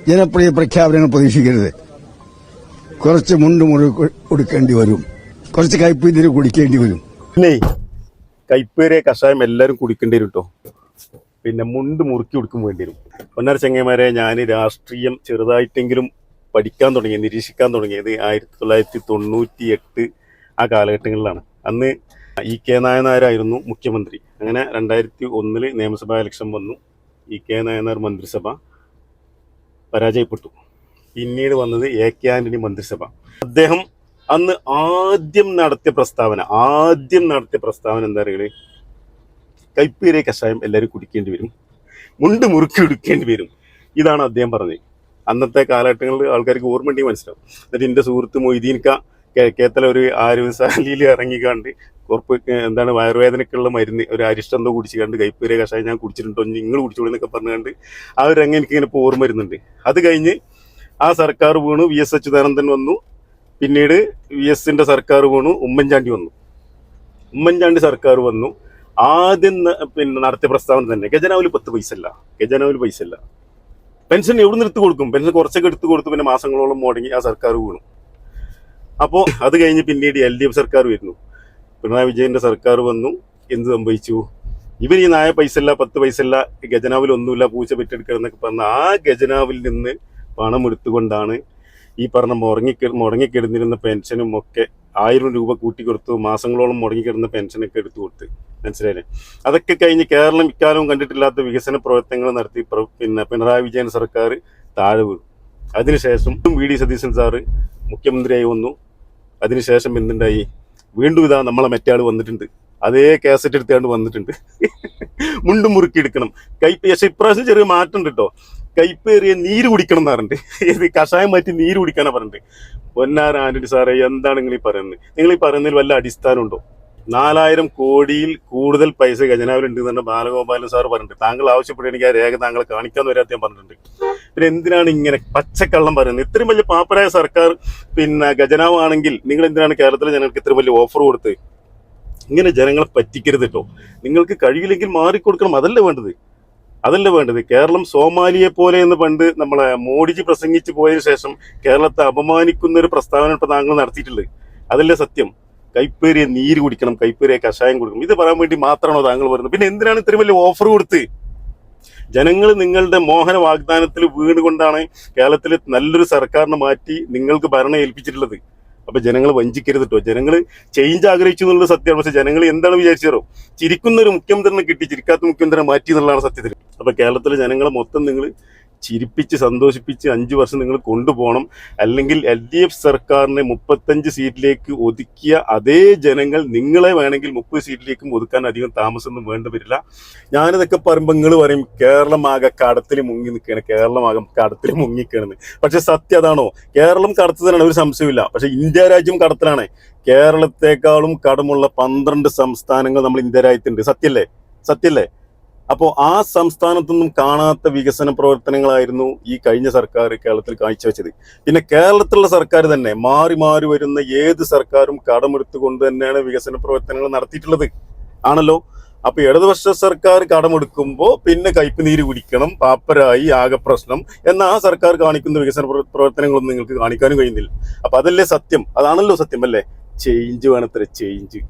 ജനപ്രിയ പ്രഖ്യാപനങ്ങൾ പ്രതീക്ഷിക്കരുത്. കുറച്ച് മുണ്ട് മുറി കൊടുക്കേണ്ടി വരും, കുറച്ച് കയ്പീതിര് കുടിക്കേണ്ടി വരും. പിന്നെ കയ്പേറിയ കഷായം എല്ലാവരും കുടിക്കേണ്ടി വരും കേട്ടോ. പിന്നെ മുണ്ട് മുറുക്കി കൊടുക്കും വേണ്ടി വരും. പൊന്നാര ചങ്ങന്മാരെ, ഞാൻ രാഷ്ട്രീയം ചെറുതായിട്ടെങ്കിലും പഠിക്കാൻ തുടങ്ങിയത്, നിരീക്ഷിക്കാൻ തുടങ്ങിയത് 1998 ആ കാലഘട്ടങ്ങളിലാണ്. അന്ന് EK നായനാരായിരുന്നു മുഖ്യമന്ത്രി. അങ്ങനെ 2001 നിയമസഭാ ഇലക്ഷൻ വന്നു. EK നായനാർ മന്ത്രിസഭ പരാജയപ്പെട്ടു. പിന്നീട് വന്നത് AK ആന്റണി മന്ത്രിസഭ. അദ്ദേഹം അന്ന് ആദ്യം നടത്തിയ പ്രസ്താവന എന്താ പറയുക, കയ്പേറിയ കഷായം എല്ലാവരും കുടിക്കേണ്ടി വരും, മുണ്ട് മുറുക്കി എടുക്കേണ്ടി വരും. ഇതാണ് അദ്ദേഹം പറഞ്ഞത്. അന്നത്തെ കാലഘട്ടങ്ങളിൽ ആൾക്കാർക്ക് ഓർമ്മയുണ്ടെങ്കിൽ മനസ്സിലാവും. എന്നിട്ട് എൻ്റെ സുഹൃത്ത് മൊയ്തീൻക കേത്തല ഒരു ആരോഗ്യശാലയിൽ ഇറങ്ങിക്കാണ്ട് വയറുവേദനക്കുള്ള മരുന്ന് ഒരു അരിഷ്ടം എന്തോ കുടിച്ചുകൊണ്ട് കയ്പേറിയ കഷായം ഞാൻ കുടിച്ചിട്ടുണ്ടോ, നിങ്ങൾ കുടിച്ചോളൂ എന്നൊക്കെ പറഞ്ഞുകൊണ്ട് ആ ഒരു രംഗം എനിക്കിങ്ങനെ ഇപ്പോൾ ഓർമ്മ വരുന്നുണ്ട്. അത് കഴിഞ്ഞ് ആ സർക്കാർ വീണു, VS അച്യുതാനന്ദൻ വന്നു. പിന്നീട് VSന്റെ സർക്കാർ വീണു, ഉമ്മൻചാണ്ടി സർക്കാർ വന്നു. ആദ്യം നടത്തിയ പ്രസ്താവന തന്നെ ഖജനാവിൽ 10 പൈസ ഇല്ല. പെൻഷൻ എവിടെ നിന്ന് എടുത്തു കൊടുക്കും? പെൻഷൻ കുറച്ചൊക്കെ എടുത്തു കൊടുത്തു. പിന്നെ മാസങ്ങളോളം മുടങ്ങി ആ സർക്കാർ വീണു. അപ്പോൾ അത് കഴിഞ്ഞ് പിന്നീട് LDF സർക്കാർ വരുന്നു, പിണറായി വിജയന്റെ സർക്കാർ വന്നു. എന്ത് സംഭവിച്ചു? ഇവർ ഈ 10 പൈസ ഇല്ല, ഖജനാവിൽ ഒന്നുമില്ല, പൂച്ച പെറ്റെടുക്കുക എന്നൊക്കെ പറഞ്ഞ ആ ഖജനാവിൽ നിന്ന് പണം എടുത്തുകൊണ്ടാണ് ഈ പറഞ്ഞ മുടങ്ങിക്കിടന്നിരുന്ന പെൻഷനും ഒക്കെ 1000 രൂപ കൂട്ടിക്കൊടുത്തു. മാസങ്ങളോളം മുടങ്ങിക്കിടന്ന പെൻഷനൊക്കെ എടുത്തു കൊടുത്ത്. മനസ്സിലായില്ലേ? അതൊക്കെ കഴിഞ്ഞ് കേരളം ഇക്കാലവും കണ്ടിട്ടില്ലാത്ത വികസന പ്രവർത്തനങ്ങൾ നടത്തി പിണറായി വിജയൻ സർക്കാർ താഴെ വീണു. അതിനുശേഷം VD സതീശൻ സാറ് മുഖ്യമന്ത്രിയായി വന്നു. അതിനുശേഷം എന്തുണ്ടായി? വീണ്ടും ഇതാ നമ്മളെ മറ്റേ ആൾ വന്നിട്ടുണ്ട്, അതേ കാസറ്റ് എടുത്തുകൊണ്ട് വന്നിട്ടുണ്ട്. മുണ്ട് മുറുക്കി എടുക്കണം, പക്ഷെ ഇപ്രാവശ്യം ചെറിയ മാറ്റം ഉണ്ട് കേട്ടോ. കയ്പേറിയ നീര് കുടിക്കണം എന്ന് പറഞ്ഞിട്ട്, ഇത് കഷായം മാറ്റി നീര് കുടിക്കാനാണ് പറഞ്ഞിട്ട്. പൊന്നാര ആന്റണി സാറേ, എന്താണ് നിങ്ങൾ ഈ പറയുന്നത്? നിങ്ങൾ ഈ പറയുന്നതിൽ വല്ല അടിസ്ഥാനമുണ്ടോ? 4000 കോടിയിൽ കൂടുതൽ പൈസ ഖജനാവിലുണ്ട് എന്ന് ബാലഗോപാലൻ സാർ പറഞ്ഞിട്ട്, താങ്കൾ ആവശ്യപ്പെടുകയാണെങ്കിൽ ആ രേഖ താങ്കളെ കാണിക്കാന്ന് വരെ അദ്ദേഹം പറഞ്ഞിട്ടുണ്ട്. പിന്നെ എന്തിനാണ് ഇങ്ങനെ പച്ചക്കള്ളം പറയുന്നത്? ഇത്രയും വലിയ പാപ്പരായ സർക്കാർ ഖജനാവ് ആണെങ്കിൽ നിങ്ങൾ എന്തിനാണ് കേരളത്തിലെ ജനങ്ങൾക്ക് ഇത്രയും വലിയ ഓഫർ കൊടുത്ത്? ഇങ്ങനെ ജനങ്ങളെ പറ്റിക്കരുത് കേട്ടോ. നിങ്ങൾക്ക് കഴിയില്ലെങ്കിൽ മാറിക്കൊടുക്കണം, അതല്ല വേണ്ടത്. കേരളം സോമാലിയെ പോലെ എന്ന് പണ്ട് നമ്മളെ മോഡിജി പ്രസംഗിച്ച് പോയതിനു ശേഷം കേരളത്തെ അപമാനിക്കുന്ന ഒരു പ്രസ്താവന ഇപ്പൊ താങ്കൾ നടത്തിയിട്ടുള്ളത്. അതല്ലേ സത്യം? കയ്പേറിയ നീര് കുടിക്കണം, കയ്പേറിയ കഷായം കുടിക്കണം, ഇത് പറയാൻ വേണ്ടി മാത്രമാണോ താങ്കൾ പറയുന്നത്? പിന്നെ എന്തിനാണ് ഇത്രയും വലിയ ഓഫർ കൊടുത്ത്? ജനങ്ങൾ നിങ്ങളുടെ മോഹന വാഗ്ദാനത്തിൽ വീണുകൊണ്ടാണ് കേരളത്തിൽ നല്ലൊരു സർക്കാരിനെ മാറ്റി നിങ്ങൾക്ക് ഭരണം ഏൽപ്പിച്ചിട്ടുള്ളത്. അപ്പൊ ജനങ്ങൾ വഞ്ചിക്കരുത് കേട്ടോ. ജനങ്ങൾ ചേഞ്ച് ആഗ്രഹിച്ചു എന്നുള്ളത് സത്യമാണ്. പക്ഷെ ജനങ്ങൾ എന്താണ് വിചാരിച്ചോ? ചിരിക്കുന്ന ഒരു മുഖ്യമന്ത്രിനെ കിട്ടി, ചിരിക്കാത്ത മുഖ്യമന്ത്രിനെ മാറ്റി എന്നുള്ളതാണ് സത്യത്തിൽ. അപ്പൊ കേരളത്തിലെ ജനങ്ങളെ മൊത്തം നിങ്ങൾ ചിരിപ്പിച്ച് സന്തോഷിപ്പിച്ച് 5 വർഷം നിങ്ങൾ കൊണ്ടുപോകണം. അല്ലെങ്കിൽ LDF സർക്കാരിനെ 35 സീറ്റിലേക്ക് ഒതുക്കിയ അതേ ജനങ്ങൾ നിങ്ങളെ വേണമെങ്കിൽ 30 സീറ്റിലേക്കും ഒതുക്കാൻ അധികം താമസമൊന്നും വേണ്ടി വരില്ല. ഞാനിതൊക്കെ പറയുമ്പോൾ നിങ്ങൾ പറയും കേരളമാകെ കടത്തിൽ മുങ്ങി നിൽക്കുകയാണ്. പക്ഷെ സത്യം അതാണോ? കേരളം കടത്തലാണ്, ഒരു സംശയമില്ല. പക്ഷെ ഇന്ത്യ രാജ്യം കടത്തിലാണ്. കേരളത്തെക്കാളും കടമുള്ള 12 സംസ്ഥാനങ്ങൾ നമ്മൾ ഇന്ത്യ രാജ്യത്തുണ്ട്. സത്യല്ലേ? അപ്പോൾ ആ സംസ്ഥാനത്തൊന്നും കാണാത്ത വികസന പ്രവർത്തനങ്ങളായിരുന്നു ഈ കഴിഞ്ഞ സർക്കാർ കേരളത്തിൽ കാഴ്ചവെച്ചത്. പിന്നെ കേരളത്തിലുള്ള സർക്കാർ തന്നെ മാറി വരുന്ന ഏത് സർക്കാരും കടമെടുത്തുകൊണ്ട് തന്നെയാണ് വികസന പ്രവർത്തനങ്ങൾ നടത്തിയിട്ടുള്ളത് ആണല്ലോ. അപ്പൊ ഇടതുപക്ഷ സർക്കാർ കടമെടുക്കുമ്പോൾ പിന്നെ കയ്പ് നീര് കുടിക്കണം, പാപ്പരായി, ആകെ പ്രശ്നം എന്ന ആ സർക്കാർ കാണിക്കുന്ന വികസന പ്രവർത്തനങ്ങളൊന്നും നിങ്ങൾക്ക് കാണിക്കാനും കഴിയുന്നില്ല. അപ്പൊ അതല്ലേ സത്യം? അതാണല്ലോ സത്യം അല്ലേ? ചേഞ്ച് വേണത്ര, ചേഞ്ച്.